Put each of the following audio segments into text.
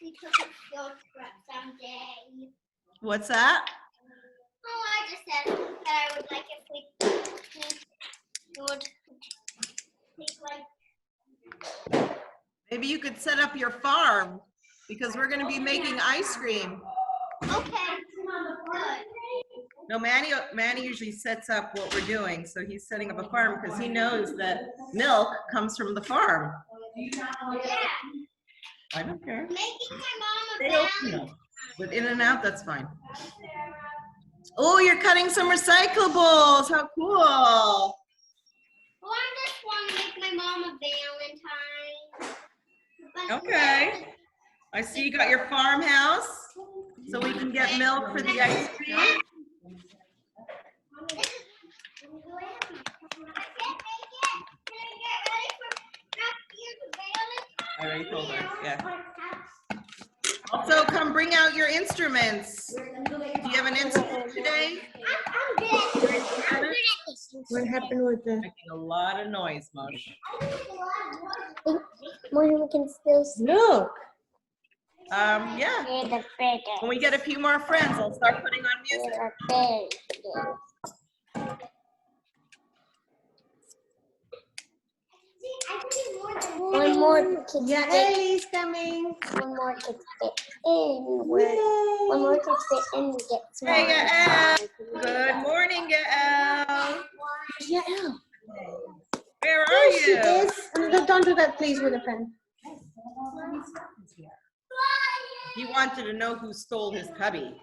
we took a field trip someday. What's that? Oh, I just said that I would like if we would take like. Maybe you could set up your farm because we're going to be making ice cream. Okay. Good. No, Manny usually sets up what we're doing, so he's setting up a farm because he knows that milk comes from the farm. Yeah. I don't care. Making my Stay mom a open balance. though. But in and out, that's fine. Oh, you're cutting some recyclables. How cool. Well, I just want to make my mom a Valentine. Okay. I see you got your farmhouse, so we can get milk for the ice cream. I already told her, yeah. Also, come bring out your instruments. Do you have an instrument today? I'm good at this. What happened with the? Making a lot of noise, Mosh. We can still see Look. Yeah. the bigger. When we get a few more friends, I'll start putting on music. One more to Yeah, Ellie's coming. One more to fit in. One more to fit in to get smaller. Hey, Yael. Good morning, Yael. Yeah. Where are There she you? is. Don't do that, please, with a pen. He wanted to know who stole his cubby.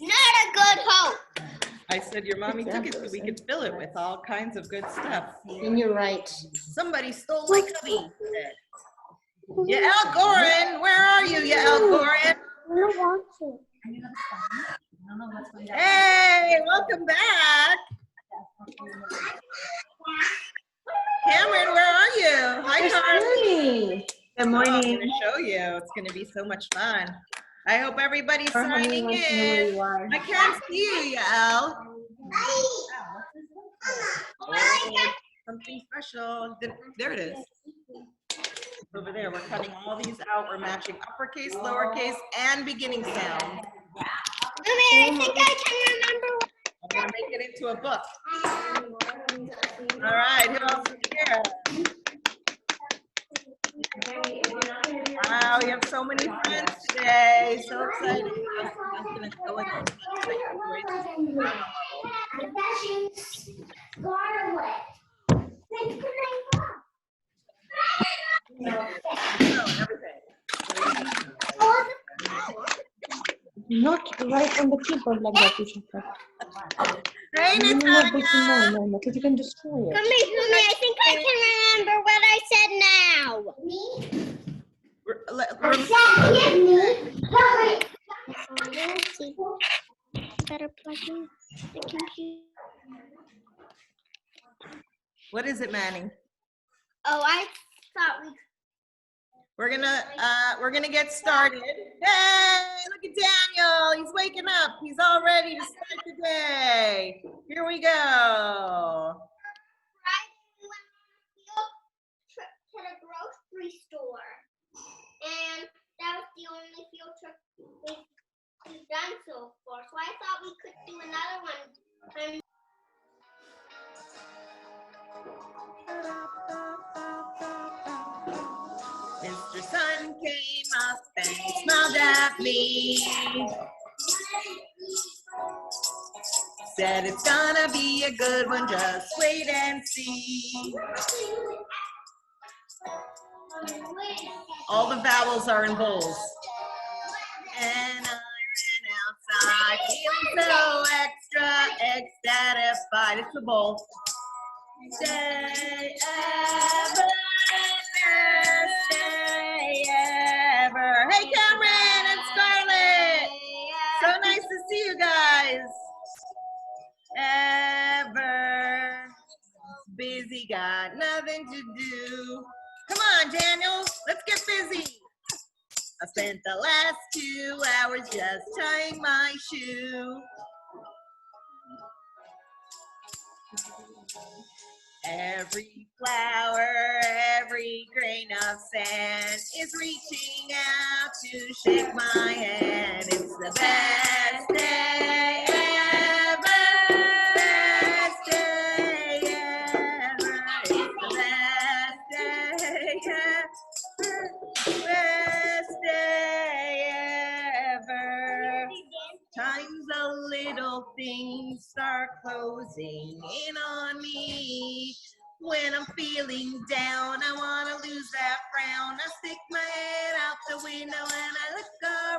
Not a good hope. I said, your mommy took it so we could fill it with all kinds of good stuff. And you're right. Somebody stole my cubby. Yael Gorin, where are you, Yael Gorin? I don't want to. Hey, welcome back. Cameron, where are you? Hi, Carly. Good I'm morning. going to show you. It's going to be so much fun. I hope everybody's Our honey signing wants to know where in. you are. I can't see you, Yael. Oh, something special. There it is. Over there, we're cutting all these out. We're matching uppercase, lowercase, and beginning sound. Mommy, I think I can remember. I'm going to make it into a book. All right, who else is here? Wow, we have so many friends today. So excited. I'm going to go in Not right on the keyboard like that, you should put. Hey, No, Natalia. no, because you can destroy it. Mommy, I think I can remember what I said now. Me? Better plug in the computer. What is it, Manning? Oh, I thought we. We're gonna get started. Hey, look at Daniel. He's waking up. He's all ready to start the day. Here we go. Friday we went on a field trip to the grocery store, and that was the only field trip we've done so far. So I thought we could do another one. Mr. Sun came up and smiled at me. Said it's gonna be a good one, just wait and see. All the vowels are in bowls. And I ran outside, feeling so extra ecstatified. It's a bowl. Stay ever, stay ever. Hey, Cameron and Scarlett. So nice to see you guys. Ever. Busy, got nothing to do. Come on, Daniel, let's get busy. I spent the last 2 hours just tying my shoe. Every flower, every grain of sand is reaching out to shake my hand. It's the best day ever. Best day ever. It's the best day ever. Best day ever. Times the little things start closing in on me. When I'm feeling down, I wanna lose that frown. I stick my head out the window and I look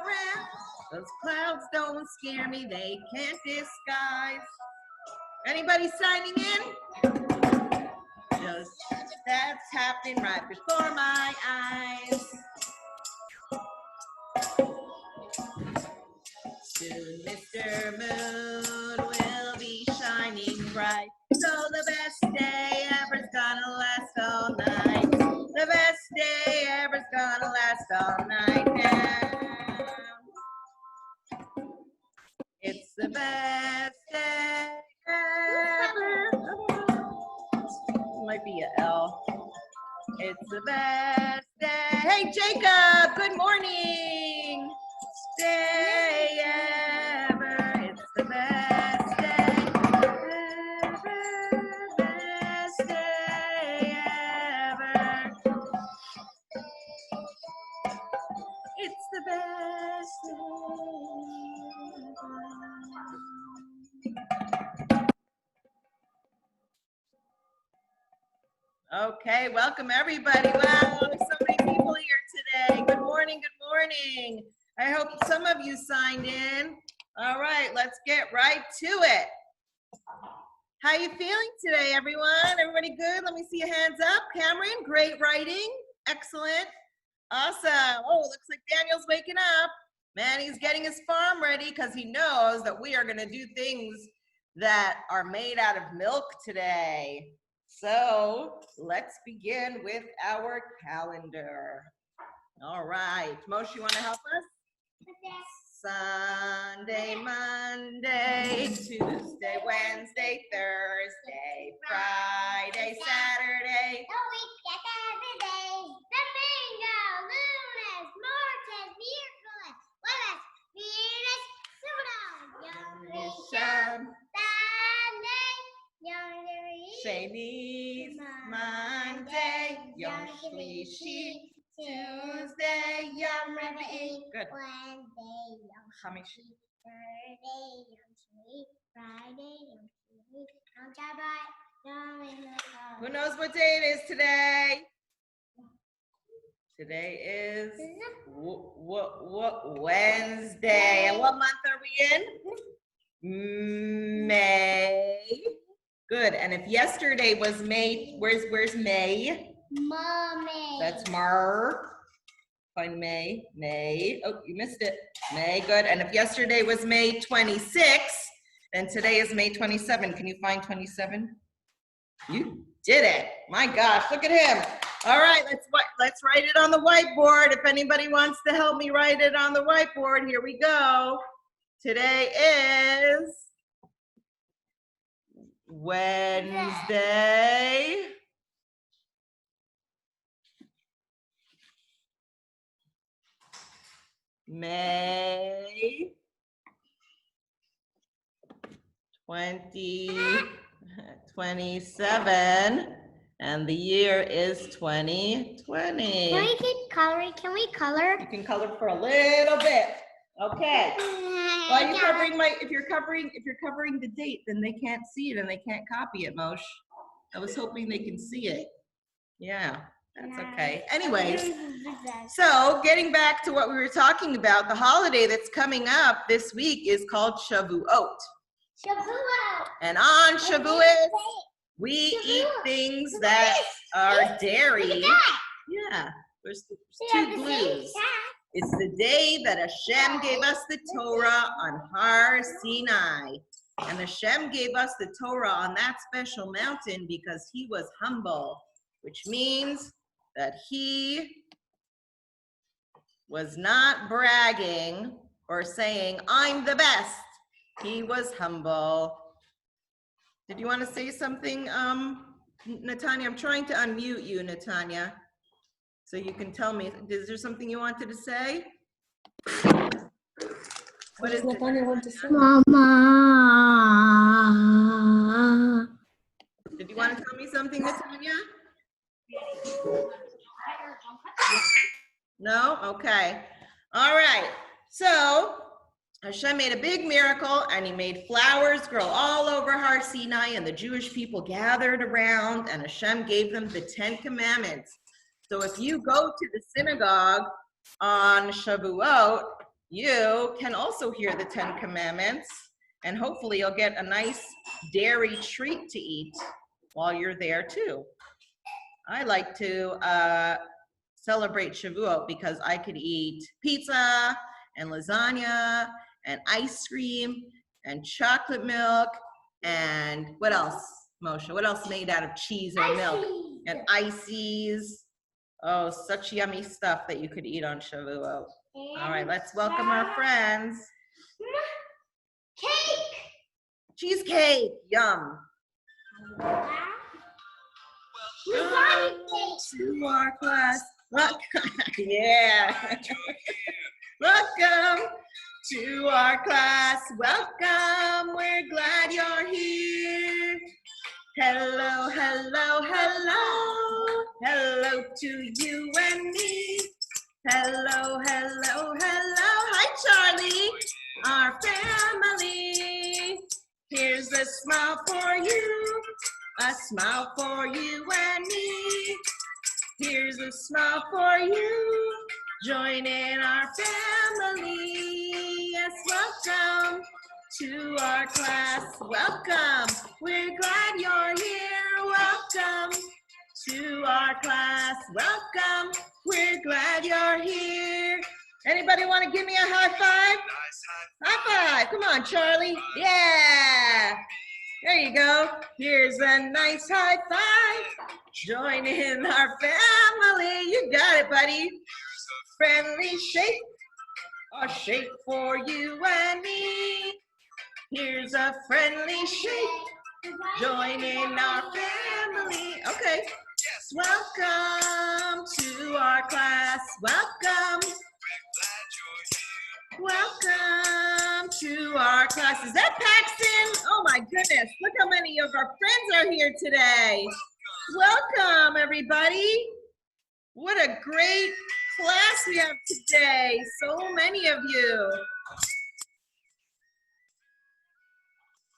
around. Those clouds don't scare me, they can't disguise. Anybody signing in? Just that's happening right before my eyes. Soon Mr. Moon will be shining bright. So the best day ever's gonna last all night. The best day ever's gonna last all night now. It's the best day ever. Might be a L. It's the best day. Hey Jacob, good morning. Day ever. It's the best day ever. Best day ever. It's the best day ever. Okay, welcome everybody. Wow, there's so many people here today. Good morning, good morning. I hope some of you signed in. All right, let's get right to it. How you feeling today, everyone? Everybody good? Let me see your hands up. Cameron, great writing. Excellent. Awesome. Oh, looks like Daniel's waking up. Man, he's getting his farm ready because he knows that we are going to do things that are made out of milk today. So let's begin with our calendar. All right. Moshe, you want to help us? Sunday, Monday, Tuesday, Wednesday, Thursday, Friday, Saturday. The week gets every day. Domingo, lunes, martes, miércoles, jueves, viernes, sábado. Yom rishon, Sunday, Yom Sheni, Monday, Yom Shlishi, Tuesday, Yom Revi'i. Good. Wednesday, Yom Chamishi. Thursday, Yom Shvi, Friday, Yom Shvi, Yom Shabbat, Yom Yom. Who knows what day it is today? Today is Wednesday. And what month are we in? May. Good. And if yesterday was May, where's May? Mommy. That's Mar. Find May. Oh, you missed it. May. Good. And if yesterday was May 26, then today is May 27. Can you find 27? You did it. My gosh, look at him. All right, let's write it on the whiteboard. If anybody wants to help me write it on the whiteboard, here we go. Today is Wednesday. May 2027, and the year is 2020. Can we keep coloring? Can we color? You can color for a little bit. Okay. Well, you're covering if you're covering the date, then they can't see it and they can't copy it, Moshe. I was hoping they can see it. Yeah, that's okay. Anyways, so getting back to what we were talking about, the holiday that's coming up this week is called Shavuot. Shavuot. And on Shavuot, we eat things that are dairy. Yeah, there's two glues. It's the day that Hashem gave us the Torah on Har Sinai. And Hashem gave us the Torah on that special mountain because he was humble, which means that he was not bragging or saying, I'm the best. He was humble. Did you want to say something, Natanya, I'm trying to unmute you, Natanya, so you can tell me. Is there something you wanted to say? What is it? Natanya want to say? Mama. Did you want to tell me something, Natanya? No? Okay. All right. So Hashem made a big miracle, and he made flowers grow all over Har Sinai, and the Jewish people gathered around, and Hashem gave them the 10 commandments. So if you go to the synagogue on Shavuot, you can also hear the 10 commandments, and hopefully you'll get a nice dairy treat to eat while you're there too. I like to celebrate Shavuot because I could eat pizza and lasagna and ice cream and chocolate milk and what else, Moshe? What else made out of cheese or milk? And ices. Oh, such yummy stuff that you could eat on Shavuot. All right, let's welcome our friends. Cake. Cheesecake, yum. Lasagna cake. To our class. Yeah. Welcome to our class. Welcome. We're glad you're here. Hello, hello, hello. Hello to you and me. Hello, hello, hello. Hi, Charlie, our family. Here's a smile for you. A smile for you and me. Here's a smile for you. Join in our family. Yes, welcome to our class. Welcome. We're glad you're here. Welcome to our class. Welcome. We're glad you're here. Anybody want to give me a high five? High five. Come on, Charlie. Yeah. There you go. Here's a nice high five. Join in our family. You got it, buddy. Friendly shake. A shake for you and me. Here's a friendly shake. Join in our family. Okay. Welcome to our class. Welcome. Welcome to our class. Is that Paxton? Oh my goodness. Look how many of our friends are here today. Welcome, everybody. What a great class we have today. So many of you.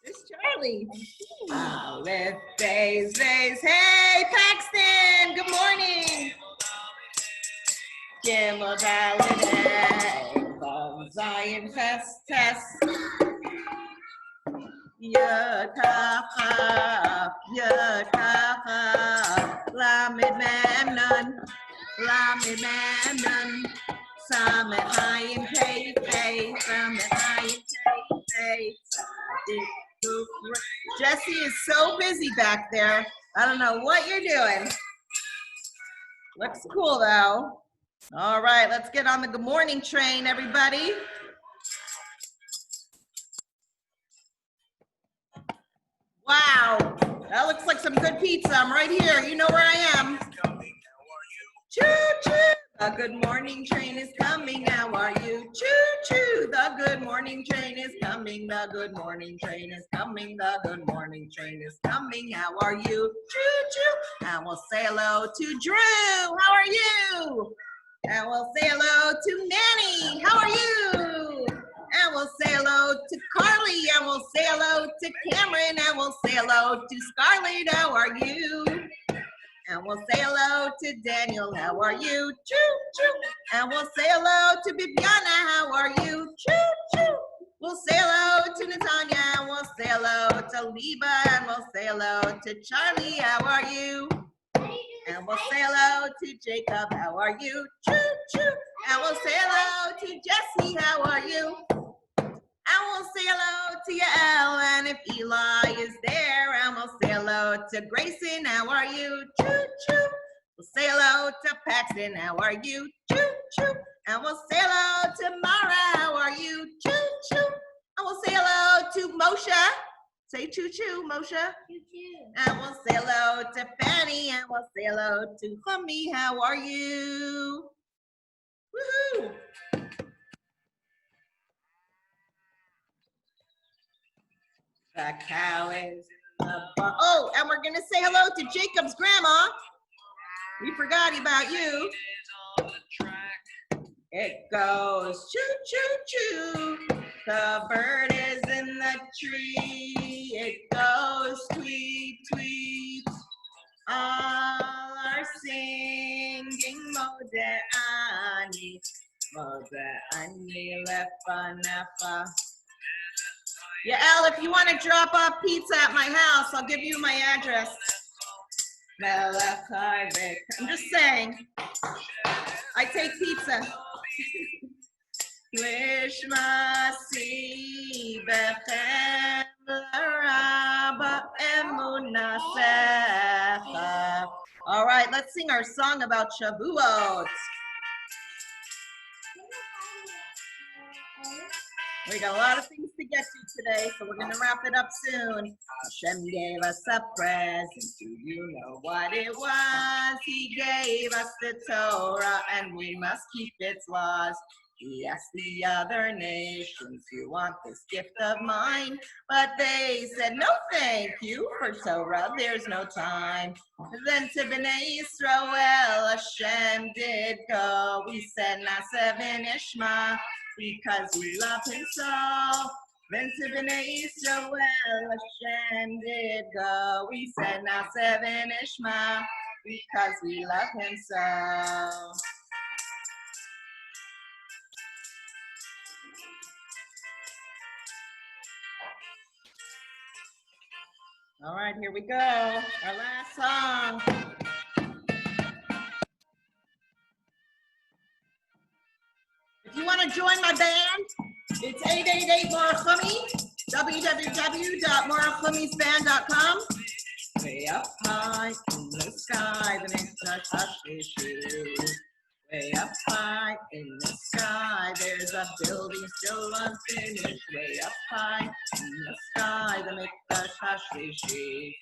There's Charlie. Aleph, Beis, Beis. Hey, Paxton. Good morning. Gimel, Dalet, Hey. Zion, Test. Yud, Kaf, Lamed, Mem, Nun, Samet, Hayim, Pei, Samet, Hayim, Pei, Jesse is so busy back there. I don't know what you're doing. Looks cool though. All right, let's get on the good morning train, everybody. Wow, that looks like some good pizza. I'm right here. You know where I am. Choo-choo. The good morning train is coming. How are you? Choo-choo. The good morning train is coming. The good morning train is coming. The good morning train is coming. How are you? Choo-choo. And we'll say hello to Drew. How are you? And we'll say hello to Manny. How are you? And we'll say hello to Carly. And we'll say hello to Cameron. And we'll say hello to Scarlett. How are you? And we'll say hello to Daniel. How are you? Choo, choo. And we'll say hello to Bibiana. How are you? Choo, choo. We'll say hello to Natanya. And we'll say hello to Liba. And we'll say hello to Charlie. How are you? And we'll say hello to Jacob. How are you? Choo, choo. And we'll say hello to Jesse. How are you? And we'll say hello to Yael. And if Eli is there, and we'll say hello to Grayson. How are you? Choo, choo. We'll say hello to Paxton. How are you? Choo, choo. And we'll say hello to Mara. How are you? Choo, choo. And we'll say hello to Moshe. Say choo-choo, Moshe. Choo-choo. And we'll say hello to Fanny, and we'll say hello to Hummy. How are you? Woohoo! The cow is in the barn. Oh, and we're gonna say hello to Jacob's grandma. We forgot about you. It goes choo-choo-choo. The bird is in the tree. It goes tweet, tweet. All are singing Mode Ani. Mode Ani Lefa Nefa. Yeah, Elle, if you want to drop off pizza at my house, I'll give you my address. I'm just saying. I take pizza. All right, let's sing our song about Shavuot. We got a lot of things to get to today, so we're going to wrap it up soon. Hashem gave us a present. Do you know what it was? He gave us the Torah, and we must keep its laws. He asked the other nations, you want this gift of mine? But they said, no thank you, for Torah there's no time. Then to Bnei Yisrael, Hashem did go. We said, Naaseh v'nishma, because we love him so. Then to Bnei Yisrael, Hashem did go. We said, Naaseh v'nishma, because we love him so. All right, here we go. Our last song. If you want to join my band, it's 888 Morachumi, www.morachumisband.com. Way up high in the sky, the next Hashlishi. Way up high in the sky, there's a building still unfinished. Way up high in the sky, the Mikdash Hashlishi.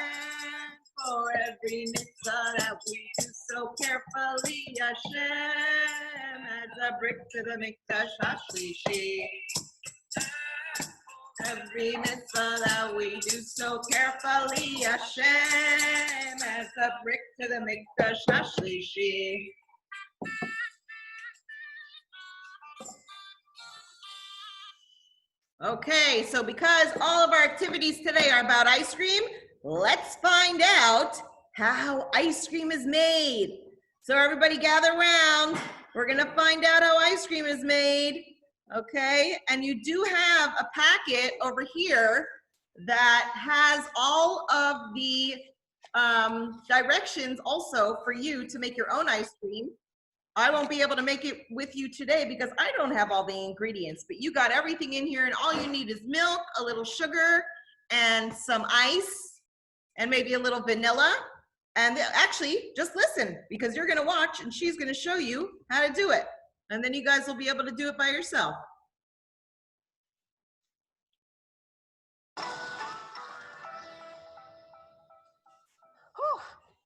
And for every mitzvah that we do so carefully, Hashem adds a brick to the Mikdash Hashlishi. Every mitzvah that we do so carefully, Hashem adds a brick to the Mikdash Hashlishi. Okay, so because all of our activities today are about ice cream, let's find out how ice cream is made. So everybody gather around. We're gonna find out how ice cream is made, okay? And you do have a packet over here that has all of the directions also for you to make your own ice cream. I won't be able to make it with you today because I don't have all the ingredients, but you got everything in here and all you need is milk, a little sugar, and some ice, and maybe a little vanilla. And actually, just listen because you're gonna watch and she's gonna show you how to do it. And then you guys will be able to do it by yourself.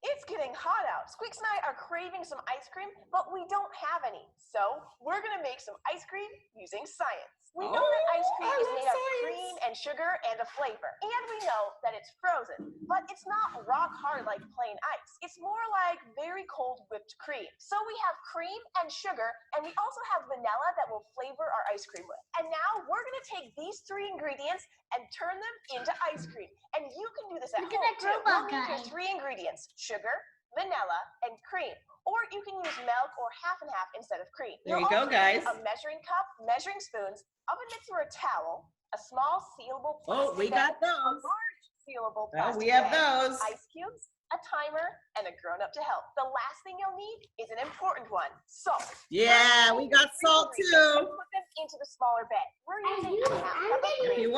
It's getting hot out. Squeaks and I are craving some ice cream, but we don't have any. So we're gonna make some ice cream using science. We know that ice cream is made of cream and sugar and a flavor. And we know that it's frozen, but it's not rock hard like plain ice. It's more like very cold whipped cream. So we have cream and sugar, and we also have vanilla that will flavor our ice cream with. And now we're gonna take these three ingredients and turn them into ice cream. And you can do this at home too. We'll need your three ingredients: sugar, vanilla, and cream. Or you can use milk or half and half instead of cream. There you go, guys. A measuring cup, measuring spoons, oven mitts or a towel, a small sealable plastic Oh, we got bag, a those. large sealable Oh, plastic we have bag, those. ice cubes, a timer, and a grown-up to help. The last thing you'll need is an important one: salt. Yeah, we got salt And too. put them into the smaller bag. We're using a half cup of If cream. you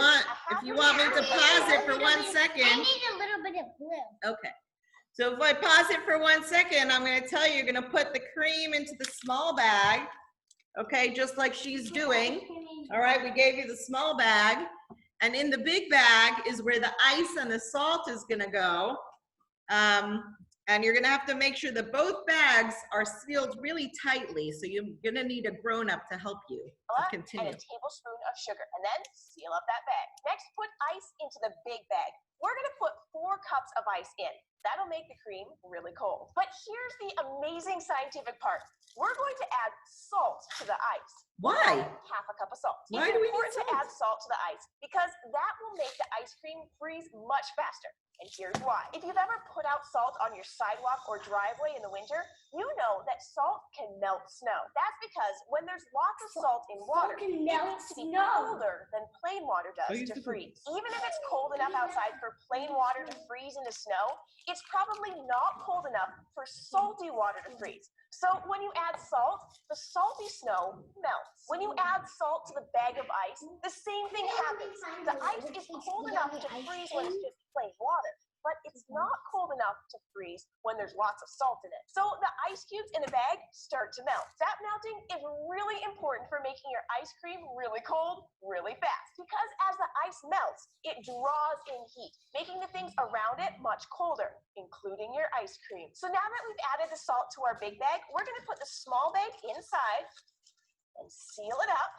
want me to pause it for 1 I second. need a little bit of blue. Okay. So if I pause it for 1 second, I'm going to tell you, you're going to put the cream into the small bag. Okay, just like she's doing. All right, we gave you the small bag. And in the big bag is where the ice and the salt is gonna go. And you're gonna have to make sure that both bags are sealed really tightly. So you're gonna need a grown-up to help you to And continue. a tablespoon of sugar, and then seal up that bag. Next, put ice into the big bag. We're gonna put 4 cups of ice in. That'll make the cream really cold. But here's the amazing scientific part. We're going to add salt to the ice. Why? Half a cup of salt. Why It's do we need important to salt? add salt to the ice because that will make the ice cream freeze much faster. And here's why. If you've ever put out salt on your sidewalk or driveway in the winter, you know that salt can melt snow. That's because when there's lots of salt in water, can it melt needs to be snow. colder than plain water does to freeze. Even if it's cold enough outside for plain water to freeze into snow, it's probably not cold enough for salty water to freeze. So when you add salt, the salty snow melts. When you add salt to the bag of ice, the same thing happens. The ice is cold enough to freeze when it's just plain water, but it's not cold enough to freeze when there's lots of salt in it. So the ice cubes in the bag start to melt. That melting is really important for making your ice cream really cold, really fast. Because as the ice melts, it draws in heat, making the things around it much colder, including your ice cream. So now that we've added the salt to our big bag, we're gonna put the small bag inside and seal it up.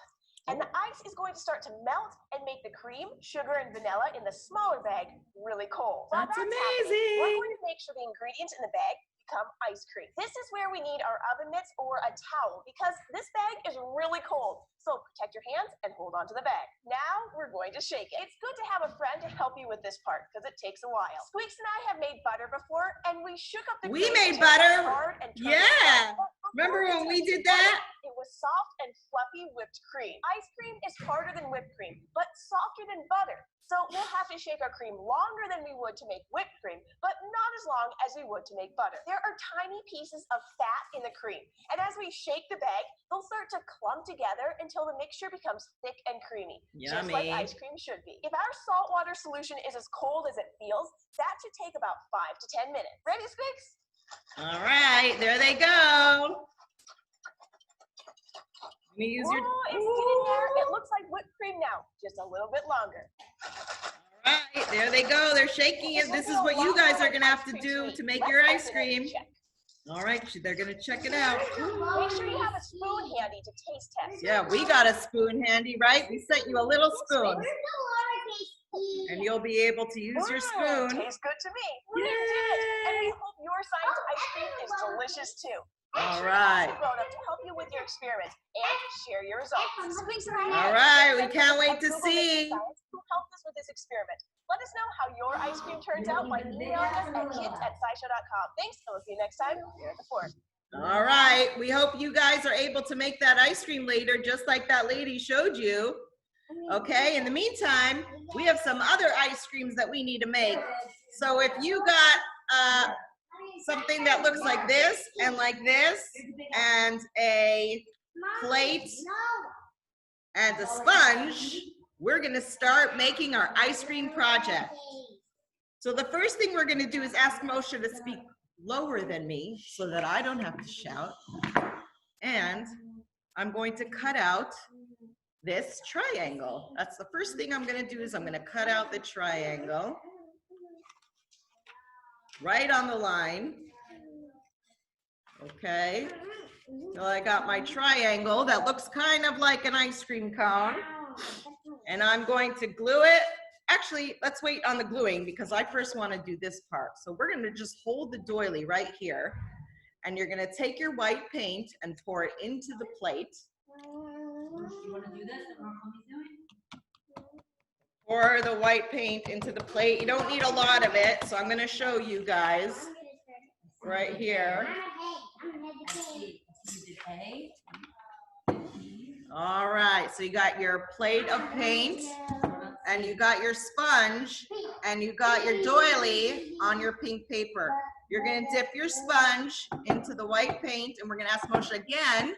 And the ice is going to start to melt and make the cream, sugar, and vanilla in the smaller bag really cold. While That's happening, amazing. we're going to make sure the ingredients in the bag become ice cream. This is where we need our oven mitts or a towel because this bag is really cold. So protect your hands and hold on to the bag. Now we're going to shake it. It's good to have a friend to help you with this part because it takes a while. Squeaks and I have made butter before and we shook up the We cream made until it was butter. hard and turned Yeah. it hard. But Remember before when we tasted did that? It was soft and fluffy whipped cream. Ice cream is harder than whipped cream, but softer than butter. So we'll have to shake our cream longer than we would to make whipped cream, but not as long as we would to make butter. There are tiny pieces of fat in the cream, and as we shake the bag, they'll start to clump together until the mixture becomes thick and creamy, just like Yummy. ice cream should be. If our saltwater solution is as cold as it feels, that should take about 5 to 10 minutes. Ready, Squeaks? All right, there they go. Let me use your. Oh, it's getting there. It looks like whipped cream now, just a little bit longer. All right, there they go. They're shaking it. This is what you guys are gonna have to do to make your ice cream. All right, they're gonna check it out. Make sure you have a spoon handy to taste test. Yeah, we got a spoon handy, right? We sent you a little spoon, Where's the lowercase e? and you'll be able to use your spoon. Tastes good to me. We did it. And we hope your science ice cream is delicious too. Make All sure you right. ask a grown-up to help you with your experiments and share your results. All right, we can't wait to see. Who helped us with this experiment? Let us know how your ice cream turns out by emailing us at kids@scishow.com. Thanks, and we'll see you next time here at the fort. All right, we hope you guys are able to make that ice cream later, just like that lady showed you. Okay, in the meantime, we have some other ice creams that we need to make. So if you got something that looks like this, and a plate and a sponge, we're gonna start making our ice cream project. So the first thing we're gonna do is ask Moshe to speak lower than me so that I don't have to shout. And I'm going to cut out this triangle. That's the first thing I'm gonna do is I'm gonna cut out the triangle right on the line. Okay, so I got my triangle that looks kind of like an ice cream cone. And I'm going to glue it. Actually, let's wait on the gluing because I first want to do this part. So we're going to just hold the doily right here. And you're going to take your white paint and pour it into the plate. You want to do this? And mommy's doing? Pour the white paint into the plate. You don't need a lot of it. So I'm going to show you guys right here. You did A. All right, so you got your plate of paint and you got your sponge and you got your doily on your pink paper. You're gonna dip your sponge into the white paint and we're gonna ask Moshe again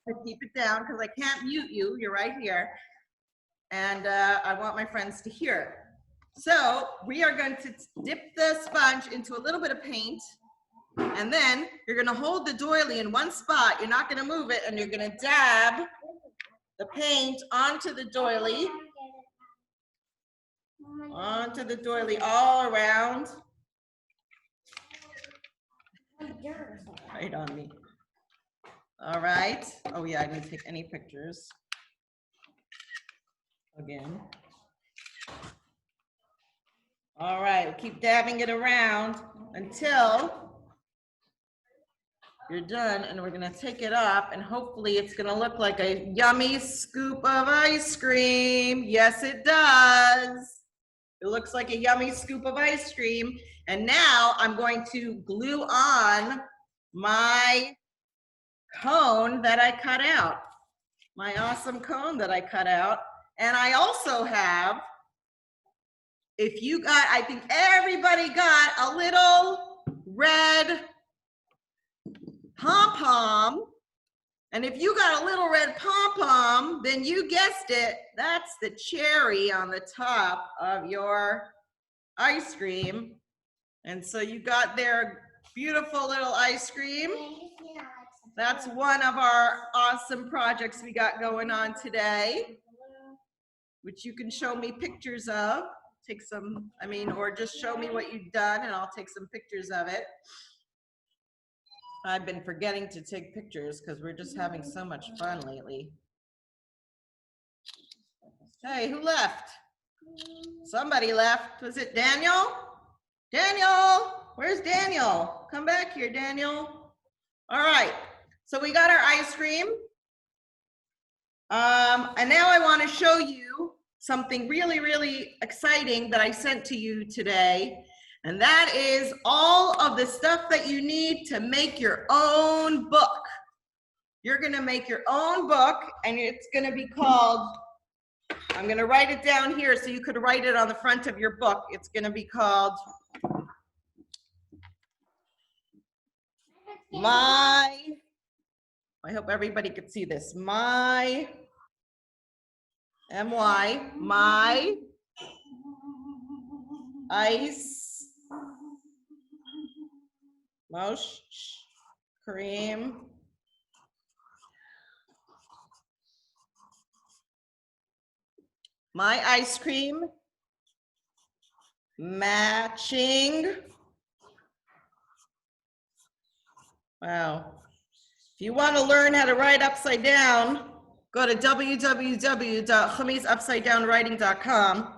to keep it down because I can't mute you, you're right here. And I want my friends to hear it. So we are going to dip the sponge into a little bit of paint. And then you're gonna hold the doily in one spot. You're not gonna move it, and you're gonna dab the paint onto the doily. Onto the doily, all around. Right on me. All right. Oh yeah, I didn't take any pictures. Again. All right, keep dabbing it around until you're done, and we're gonna take it up, and hopefully it's gonna look like a yummy scoop of ice cream. Yes, it does. It looks like a yummy scoop of ice cream. And now I'm going to glue on my cone that I cut out, my awesome cone that I cut out. And I also have, if you got, I think everybody got a little red pom-pom. And if you got a little red pom-pom, then you guessed it, that's the cherry on the top of your ice cream. And so you got their beautiful little ice cream. That's one of our awesome projects we got going on today, which you can show me pictures of. Take some, or just show me what you've done and I'll take some pictures of it. I've been forgetting to take pictures because we're just having so much fun lately. Hey, who left? Somebody left. Was it Daniel? Daniel, where's Daniel? Come back here, Daniel. All right, so we got our ice cream. And now I want to show you something really, really exciting that I sent to you today. And that is all of the stuff that you need to make your own book. You're gonna make your own book and it's gonna be called, I'm gonna write it down here so you could write it on the front of your book. It's gonna be called I hope everybody could see this, my ice cream matching. Wow. If you want to learn how to write upside down, go to www.khamisupsidedownwriting.com.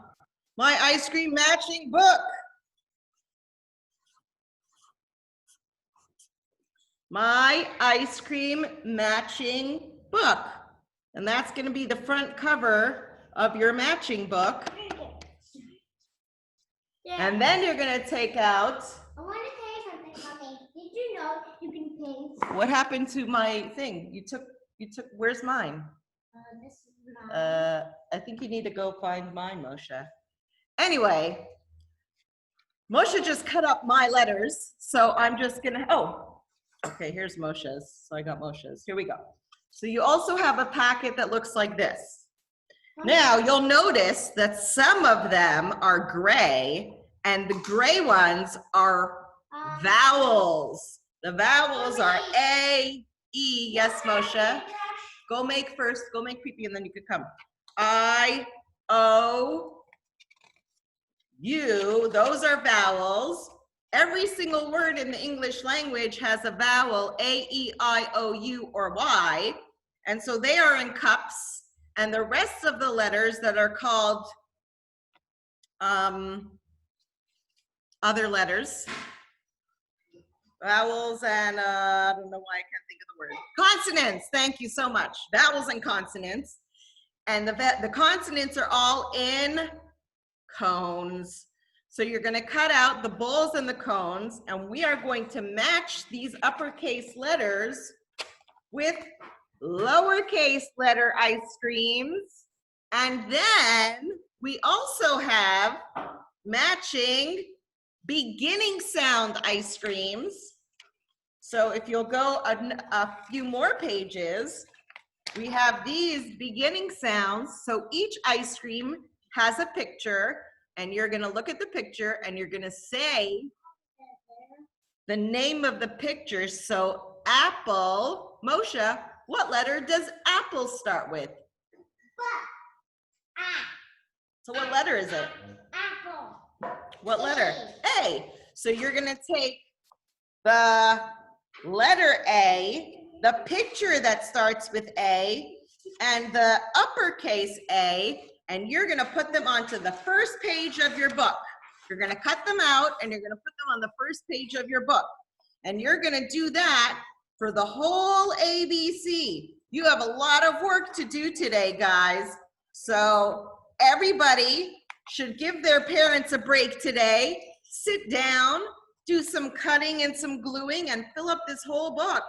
My ice cream matching book. My ice cream matching book. And that's going to be the front cover of your matching book. And then you're going to take out. I want to say something, Mommy. Did you know you can paint? What happened to my thing? You took, where's mine? This is mine. I think you need to go find mine, Moshe. Anyway, Moshe just cut up my letters. So I'm just going to, okay, here's Moshe's. So I got Moshe's. Here we go. So you also have a packet that looks like this. Now you'll notice that some of them are gray and the gray ones are vowels. The vowels are A, E. Yes, Moshe. Go make Pee-Pee and then you could come. I, O, U. Those are vowels. Every single word in the English language has a vowel, A, E, I, O, U, or Y. And so they are in cups. And the rest of the letters that are called other letters, vowels and I don't know why I can't think of the word. Consonants, thank you so much. Vowels and consonants. And the consonants are all in cones. So you're going to cut out the bowls and the cones, and we are going to match these uppercase letters with lowercase letter ice creams. And then we also have matching beginning sound ice creams. So if you'll go a few more pages, we have these beginning sounds. So each ice cream has a picture, and you're going to look at the picture and you're going to say the name of the picture. So apple, Moshe, what letter does apple start with? So what letter is it? Apple. What letter? A. So you're gonna take the letter A, the picture that starts with A, and the uppercase A, and you're gonna put them onto the first page of your book. You're gonna cut them out and you're gonna put them on the first page of your book. And you're gonna do that for the whole ABC. You have a lot of work to do today, guys. So everybody should give their parents a break today. Sit down, do some cutting and some gluing, and fill up this whole book.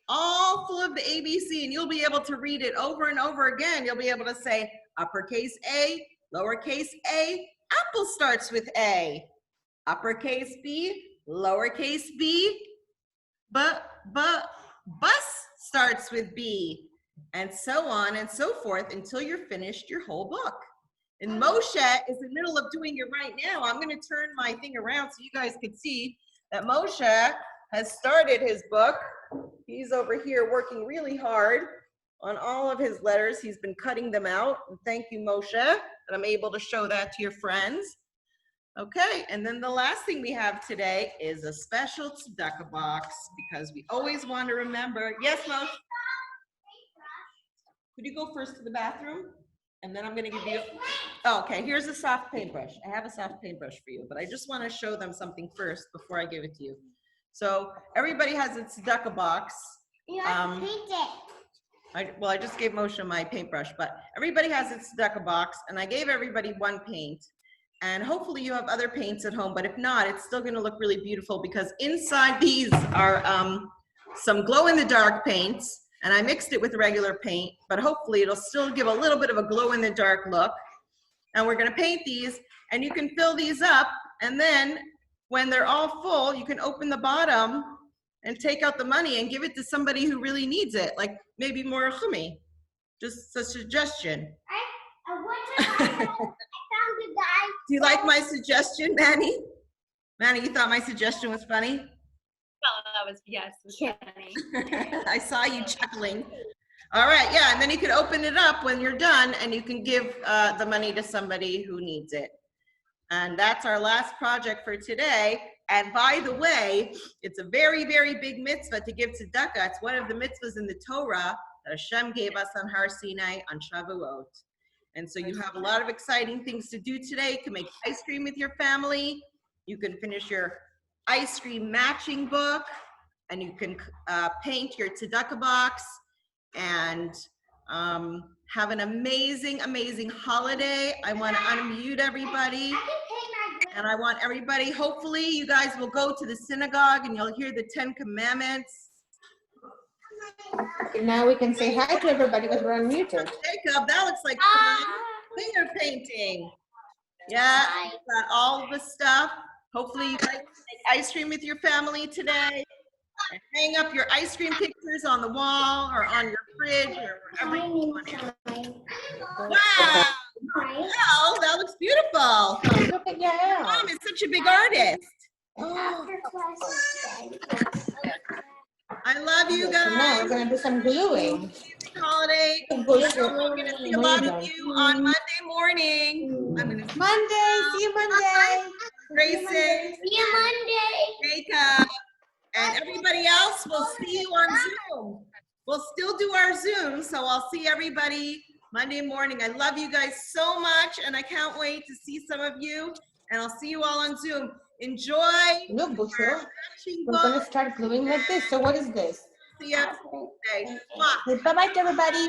All full of the ABC, and you'll be able to read it over and over again. You'll be able to say uppercase A, lowercase a, apple starts with A. Uppercase B, lowercase b, bus starts with B, and so on and so forth until you're finished your whole book. And Moshe is in the middle of doing it right now. I'm going to turn my thing around so you guys can see that Moshe has started his book. He's over here working really hard on all of his letters. He's been cutting them out. And thank you, Moshe, that I'm able to show that to your friends. Okay, and then the last thing we have today is a special tzedakah box because we always want to remember. Yes, Moshe? Could you go first to the bathroom? And then I'm going to give you, oh, okay, here's a soft paintbrush. I have a soft paintbrush for you, but I just want to show them something first before I give it to you. So everybody has a tzedakah box. You have to paint it. Well, I just gave Moshe my paintbrush, but everybody has a tzedakah box, and I gave everybody one paint. And hopefully you have other paints at home, but if not, it's still going to look really beautiful because inside these are some glow-in-the-dark paints. And I mixed it with regular paint, but hopefully it'll still give a little bit of a glow-in-the-dark look. And we're gonna paint these, and you can fill these up, and then when they're all full, you can open the bottom and take out the money and give it to somebody who really needs it, like maybe more chumi. Just a suggestion. I found a guy. Do you like my suggestion, Manny? Manny, you thought my suggestion was funny? Well, that was, yes, it was funny. I saw you chuckling. All right, yeah, and then you can open it up when you're done and you can give the money to somebody who needs it. And that's our last project for today. And by the way, it's a very, very big mitzvah to give tzedakah. It's one of the mitzvahs in the Torah that Hashem gave us on Har Sinai on Shavuot. And so you have a lot of exciting things to do today. You can make ice cream with your family. You can finish your ice cream matching book, and you can paint your tzedakah box and have an amazing, amazing holiday. I want to unmute everybody, and I want everybody, hopefully you guys will go to the synagogue and you'll hear the 10 Commandments. Now we can say hi to everybody because we're unmuted. Jacob, that looks like fun. Finger painting. Yeah, got all the stuff. Hopefully you guys can make ice cream with your family today. And hang up your ice cream pictures on the wall or on your fridge or wherever you want it. Wow! Wow, that looks beautiful. Look at Yael. Mom is such a big artist. I love you So now we're guys. gonna do some gluing. Holiday. I'm gonna see a lot of you on Monday morning. I'm gonna see Monday, see you Monday. Grayson, See you Monday. Jacob, and everybody else. We'll see you on Zoom. We'll still do our Zoom, so I'll see everybody Monday morning. I love you guys so much, and I can't wait to see some of you, and I'll see you all on Zoom. Enjoy. Look, Bushra, Matching we're gonna book. start gluing like this. So what is this? See you. Bye-bye to everybody.